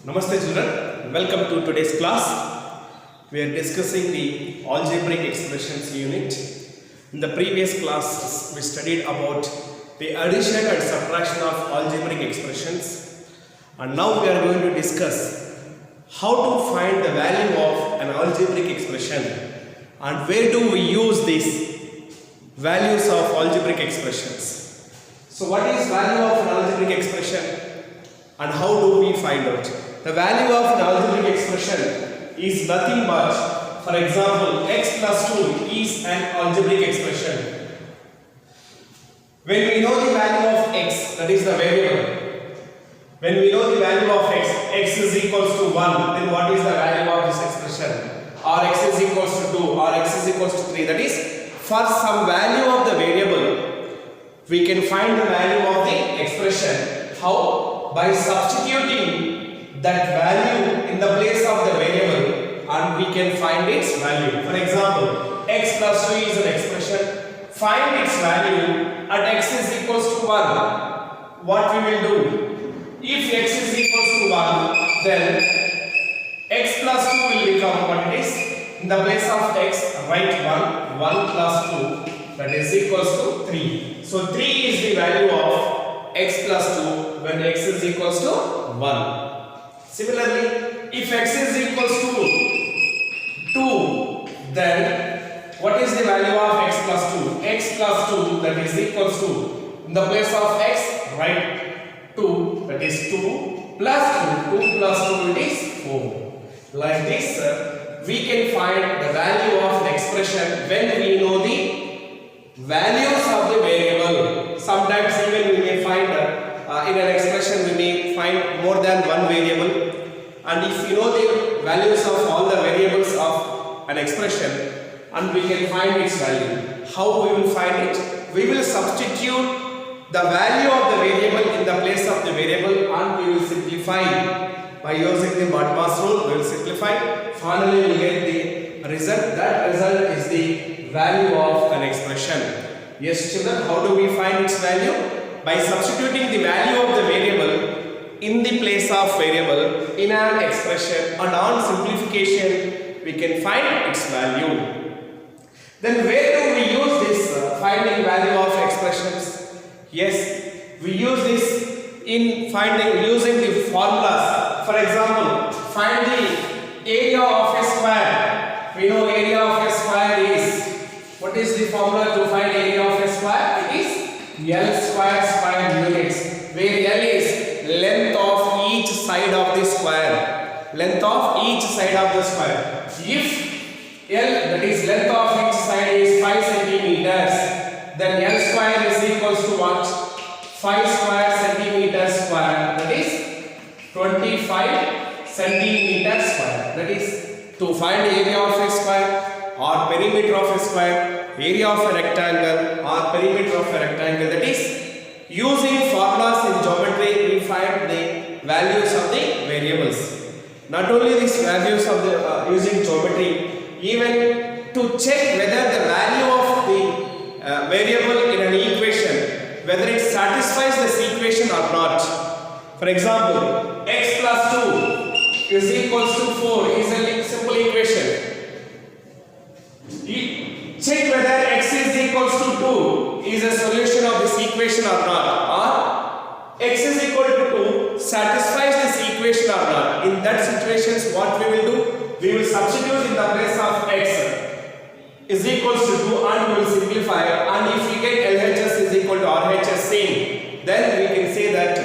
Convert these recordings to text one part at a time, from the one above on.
Namaste children, welcome to today's class. We are discussing the algebraic expressions unit. In the previous classes, we studied about the addition and subtraction of algebraic expressions. And now we are going to discuss how to find the value of an algebraic expression and where do we use these values of algebraic expressions. So what is value of an algebraic expression and how do we find out? The value of an algebraic expression is nothing but, for example, x plus 2 is an algebraic expression. When we know the value of x, that is the variable, when we know the value of x is equals to 1, then what is the value of this expression? Or x is equals to 2, or x is equals to 3. That is, for some value of the variable, we can find the value of the expression. How? By substituting that value in the place of the variable and we can find its value. For example, x plus 2 is an expression. Find its value at x is equals to 1. What we will do? If x is equals to 1, then x plus 2 will become what it is. In the place of x, write 1 plus 2, that is equals to 3. So 3 is the value of x plus 2 when x is equals to 1. Similarly, if x is equals to 2, then what is the value of x plus 2? X plus 2, that is equals to, in the place of x, write 2, that is 2 plus 2, 2 plus 2 it is 4. Like this, we can find the value of an expression when we know the values of the variable. Sometimes even we may find in an expression we may find more than one variable, and if you know the values of all the variables of an expression and we can find its value. How we will find it? We will substitute the value of the variable in the place of the variable and we will simplify by using the Modmass rule. We will simplify. Finally we will get the result. That result is the value of an expression. Yes children, how do we find its value? By substituting the value of the variable in the place of variable in an expression, and on simplification we can find its value. Then where do we use this finding value of expressions? Yes, we use this in finding using the formulas. For example, find the area of a square. We know area of a square is, what is the formula to find area of a square? It is L square units, where L is length of each side of the square. Length of each side of the square. If L, that is length of each side, is 5 centimeters, then L square is equals to what? 5 square centimeters square. That is 25 centimeters square. That is to find area of a square or perimeter of a square, area of a rectangle or perimeter of a rectangle. That is, using formulas in geometry we find the values of the variables. Not only these values of the using geometry, even to check whether the value of the variable in an equation, whether it satisfies this equation or not. For example, x plus 2 is equals to 4 is a simple equation. Check whether x is equals to 2 is a solution of this equation or not, or x is equal to 2 satisfies this equation or not. In that situations, what we will do? We will substitute in the place of x is equals to 2 and we will simplify, and if we get LHS is equal to RHS same, then we can say that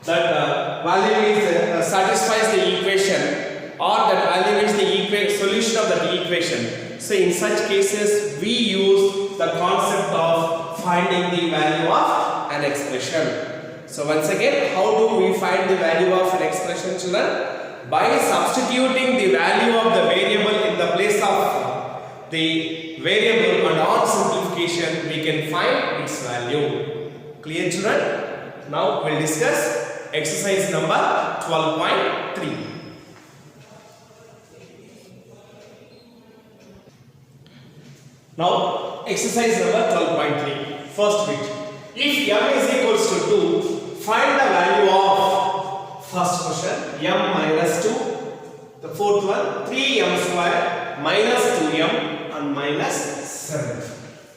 value is satisfies the equation, or that value is the solution of that equation. So in such cases we use the concept of finding the value of an expression. So once again, how do we find the value of an expression children? By substituting the value of the variable in the place of the variable, and on simplification we can find its value. Clear children? Now we will discuss exercise number 12.3. Now, exercise number 12.3, first bit. If m is equals to 2, find the value of, first question, question, m minus 2. The fourth one, 3m square minus 2m and minus 7.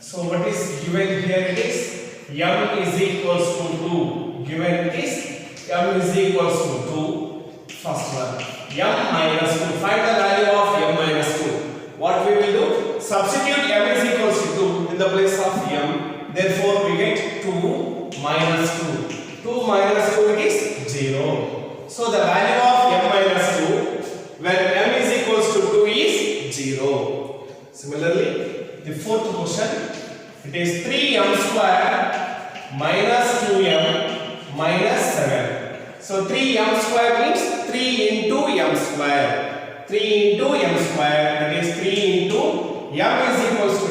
So what is given here? It is m is equals to 2. Given it is m is equals to 2. First one, m minus 2. Find the value of m minus 2. What we will do? Substitute m is equals to 2 in the place of m. Therefore, we get 2 minus 2. 2 minus 2 is 0. So the value of m minus 2 when m is equals to 2 is 0. Similarly, the fourth question, it is 3m square minus 2m minus 7. So 3m square means 3 into m square. 3 into m square, that is 3 into m is equals to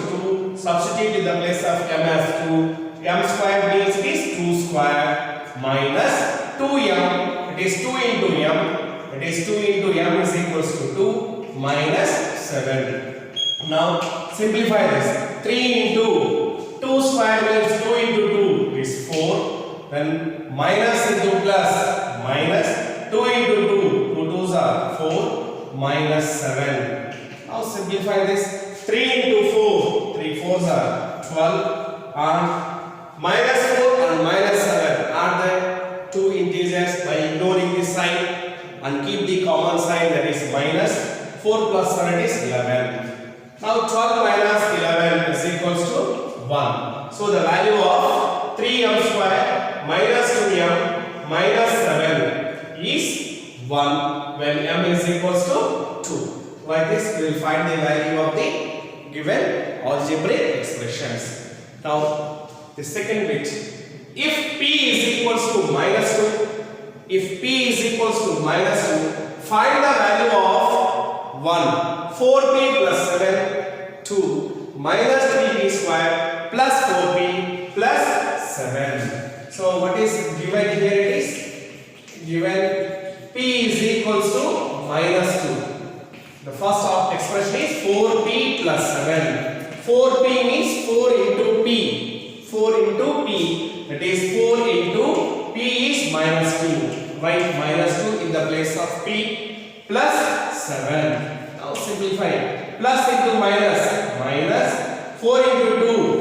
2. Substitute in the place of m as 2. m square means it is 2 square minus 2m. It is 2 into m. It is 2 into m is equals to 2 minus 7. Now simplify this. 3 into 2 square means 2 into 2 is 4. Then minus into plus minus 2 into 2. 2 2s are 4 minus 7. Now simplify this. 3 into 4. 3 4s are 12 and minus 4 and minus 7 are the two integers by ignoring this sign and keep the common sign, that is minus. 4 plus 7 is 11. Now 12 minus 11 is equals to 1. So the value of 3m square minus 2m minus 7 is 1 when m is equals to 2. Like this we will find the value of the given algebraic expressions. Now the second bit, if p is equals to minus 2, if p is equals to minus 2, find the value of 1. 4p plus 7, 2 minus 3p square plus 4p plus 7. So what is given here? It is given p is equals to minus 2. The first expression is 4p plus 7. 4p means 4 into p. 4 into p, that is 4 into p is minus 2. Write minus 2 in the place of p plus 7. Now simplify. Plus into minus. Minus 4 into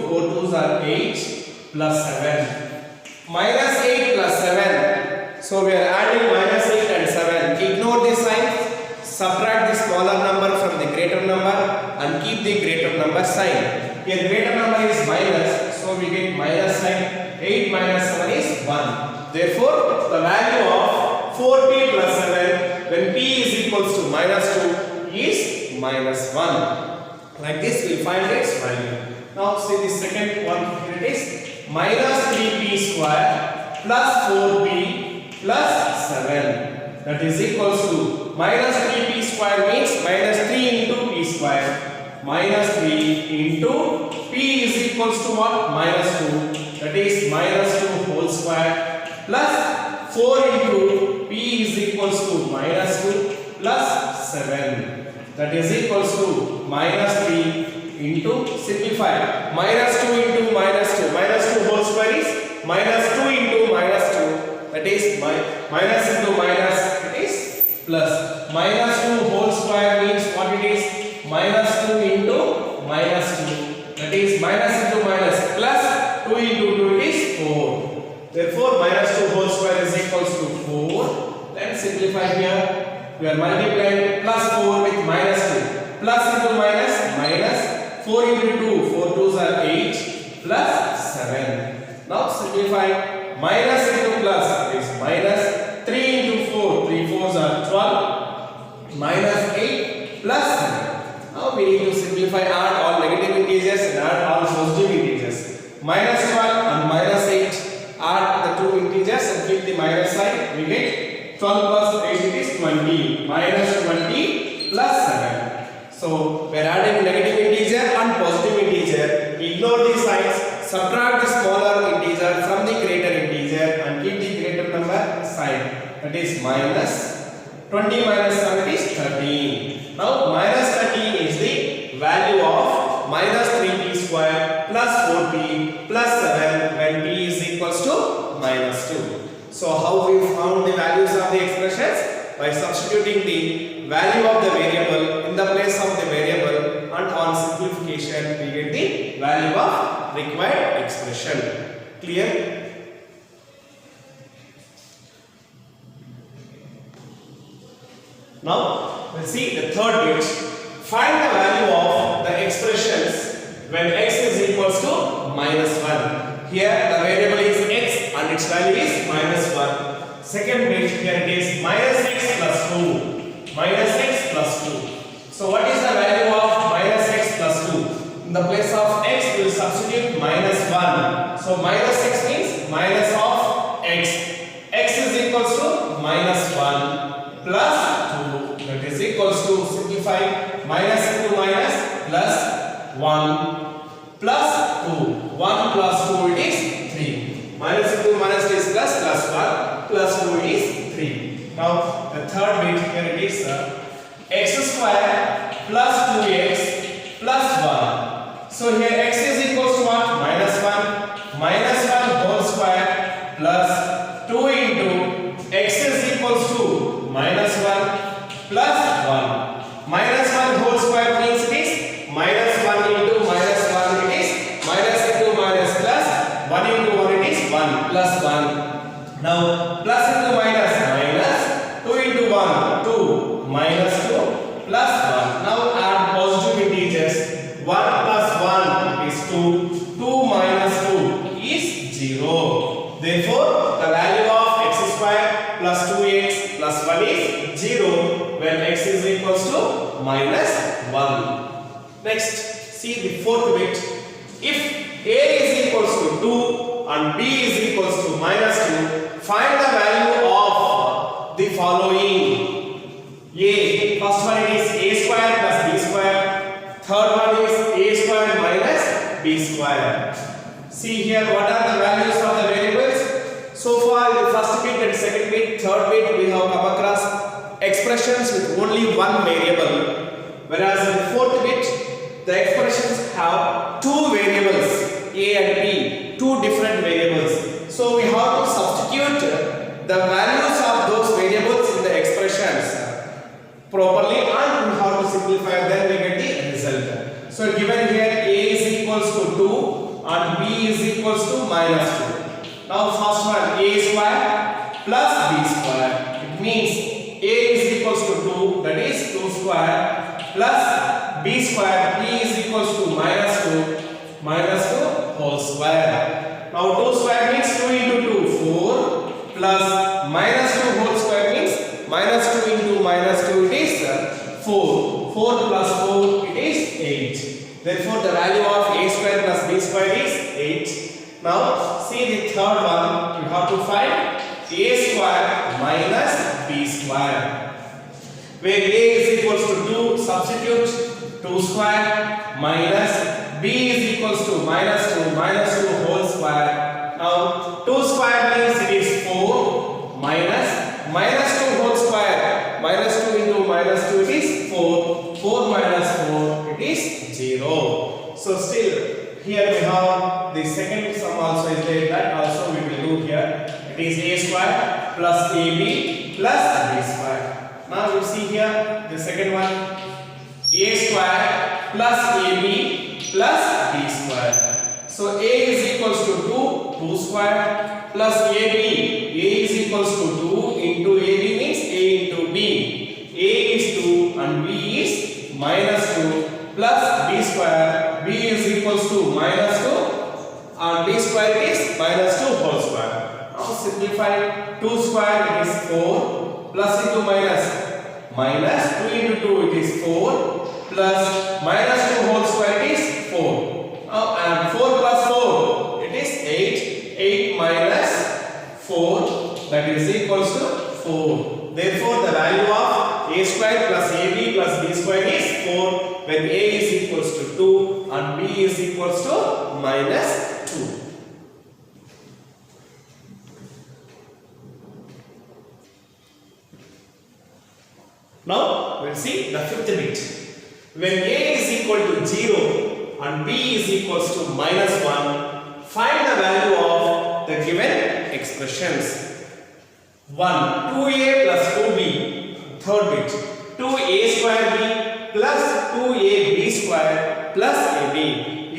2. 4 2s are 8 plus 7. Minus 8 plus 7. So we are adding minus 8 and 7. Ignore this sign. Subtract the smaller number from the greater number and keep the greater number sign. Here greater number is minus. So we get minus sign. 8 minus 7 is 1. Therefore, the value of 4p plus 7 when p is equals to minus 2 is minus 1. Like this we will find its value. Now see the second one, here it is minus 3p square plus 4p plus 7. That is equals to minus 3p square means minus 3 into p square. Minus 3 into p is equals to what? Minus 2. That is minus 2 whole square plus 4 into p is equals to minus 2 plus 7. That is equals to minus 3 into, simplify, minus 2 into minus 2. Minus 2 whole square is minus 2 into minus 2. That is minus into minus, it is plus. Minus 2 whole square means what it is? Minus 2 into minus 2. That is minus into minus plus 2 into 2 is 4. Therefore, minus 2 whole square is equals to 4. Then simplify here. We are multiplying plus 4 with minus 2. Plus into minus, minus 4 into 2. 4 2s are 8 plus 7. Now simplify. Minus into plus is minus 3 into 4. 3 4s are 12. Minus 8 plus 7. Now we need to simplify, add all negative integers and add all positive integers. Minus 12 and minus 8. Add the two integers and keep the minus sign. We get 12 plus 8 it is 20. Minus 20 plus 7. So we are adding negative integer and positive integer. Ignore these signs. Subtract the smaller integer from the greater integer and keep the greater number sign. That is minus 20 minus 7 is 13. Now minus 13 is the value of minus 3p square plus 4p plus 7 when p is equals to minus 2. So how we found the values of the expressions? by substituting the value of the variable in the place of the variable, and on simplification we get the value of required expression. Clear? Now we'll see the third bit. Find the value of the expressions when x is equals to minus 1. Here the variable is x and its value is minus 1. Second bit, here it is minus x plus 2. Minus x plus 2. So what is the value of minus x plus 2? In the place of x we will substitute minus 1. So minus x means minus of x. X is equals to minus 1 plus 2. That is equals to, simplify, minus into minus plus 1 plus 2. 1 plus 2 it is 3. Minus into minus is plus 1 plus 2 is 3. Now the third bit, here it is x square plus 2x plus 1. So here x is equals to what? Minus 1. Minus 1 whole square plus 2 into x is equals to minus 1 plus 1. Minus 1 whole square means it is minus 1 into minus 1 it is minus into minus plus 1 into 1 it is 1 plus 1. Now plus into minus minus 2 into 1 2 minus 2 plus 1. Now add positive integers. 1 plus 1 is 2. 2 minus 2 is 0. Therefore the value of x square plus 2x plus 1 is 0 when x is equals to minus 1. Next, see the fourth bit. If a is equals to 2 and b is equals to minus 2, find the value of the following. A, first one is a square plus b square. Third one is a square minus b square. See here what are the values of the variables. So far in the first bit and second bit, third bit we have come across expressions with only one variable, whereas in the fourth bit the expressions have two variables a and b, two different variables. So we have to substitute the values of those variables in the expressions properly and we have to simplify, then we get the result. So given here a is equals to 2 and b is equals to minus 2. Now first one, a square plus b square. It means a is equals to 2, that is 2 square plus b square, b is equals to minus 2 whole square. Now 2 square means 2 into 2, 4 plus minus 2 whole square means minus 2 into minus 2 it is 4. 4 plus 4 it is 8. Therefore the value of a square plus b square is 8. Now see the third one, you have to find a square minus b square. Where a is equals to 2, substitute 2 square minus b is equals to minus 2 whole square. Now 2 square means it is 4 minus 2 whole square. Minus 2 into minus 2 it is 4. 4 minus 4 it is 0. So still here we have the second sum also is there, that also we will do here. It is a square plus ab plus b square. Now you see here the second one, a square plus ab plus b square. So a is equals to 2 square plus ab. A is equals to 2 into ab means a into b. A is 2 and b is minus 2 plus b square. B is equals to minus 2 and b square is minus 2 whole square. Now simplify, 2 square it is 4 plus into minus 2 into 2 it is 4 plus minus 2 whole square it is 4. Now and 4 plus 4 it is 8. 8 minus 4 that is equals to 4. Therefore the value of a square plus ab plus b square is 4 when a is equals to 2 and b is equals to minus 2. Now we will see the fifth bit. When a is equal to 0 and b is equals to minus 1, find the value of the given expressions. 1, 2a plus 2b. third bit. 2a square b plus 2ab square plus ab.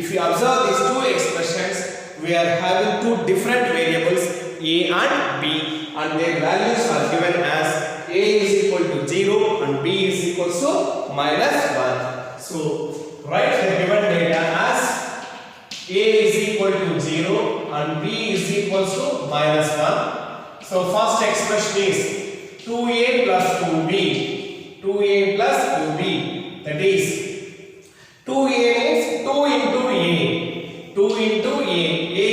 If you observe these two expressions, we are having two different variables a and b, and their values are given as a is equal to 0 and b is equal to minus 1. So write the given data as a is equal to 0 and b is equal to minus 1. So first expression is 2a plus 2b. 2a plus 2b, that is 2a means 2 into a. 2 into a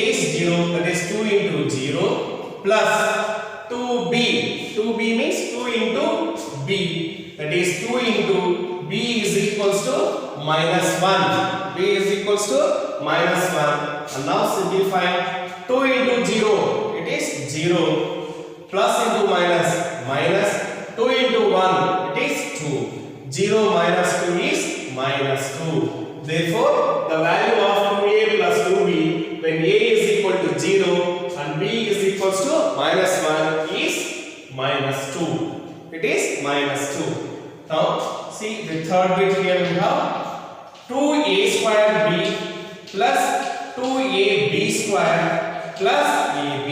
is 0, that is 2 into 0 plus 2b. 2b means 2 into b, that is 2 into b is equals to minus 1. b is equals to minus 1. And now simplify. 2 into 0, it is 0, plus into minus, minus 2 into 1, it is 2. 0 minus 2 is minus 2. Therefore, the value of 2a plus 2b when a is equal to 0 and b is equal to minus 1 is minus 2. It is minus 2. Now, see the third bit here we have 2a square b plus 2ab square plus ab.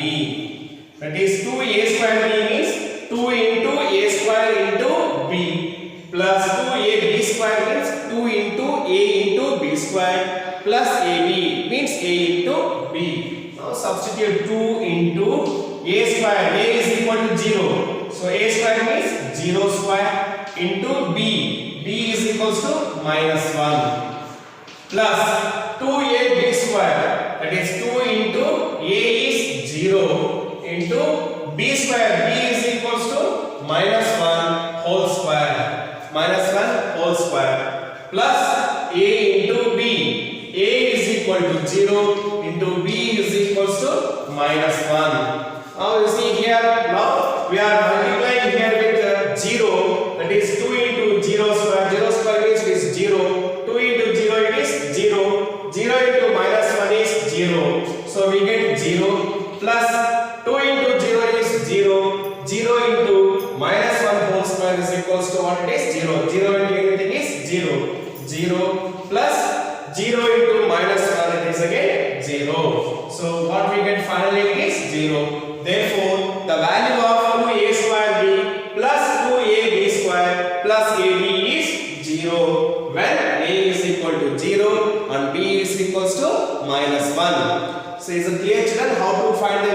That is 2a square b means 2 into a square into b plus 2ab square means 2 into a into b square plus ab means a into b. Now substitute 2 into a square. A is equal to 0. So a square means 0 square into b. b is equal to minus 1 plus 2ab square. That is 2 into a is 0 into b square. b is equal to minus 1 whole square. Minus 1 whole square plus a into b. a is equal to 0 into b is equal to minus 1. Now you see here, now we are multiplying here with 0, that is 2 into 0 square. 0 square means it is 0. 2 into 0 it is 0. 0 into minus 1 is 0. So we get 0 plus 2 into 0 is 0. 0 into minus 1 whole square is equals to what it is? 0. 0 into anything is 0. 0 plus 0 into minus 1 it is again 0. So what we get finally is 0. Therefore, the value of 2a square b plus 2ab square plus ab is 0 when a is equal to 0 and b is equals to minus 1. So is it clear, children, how to find the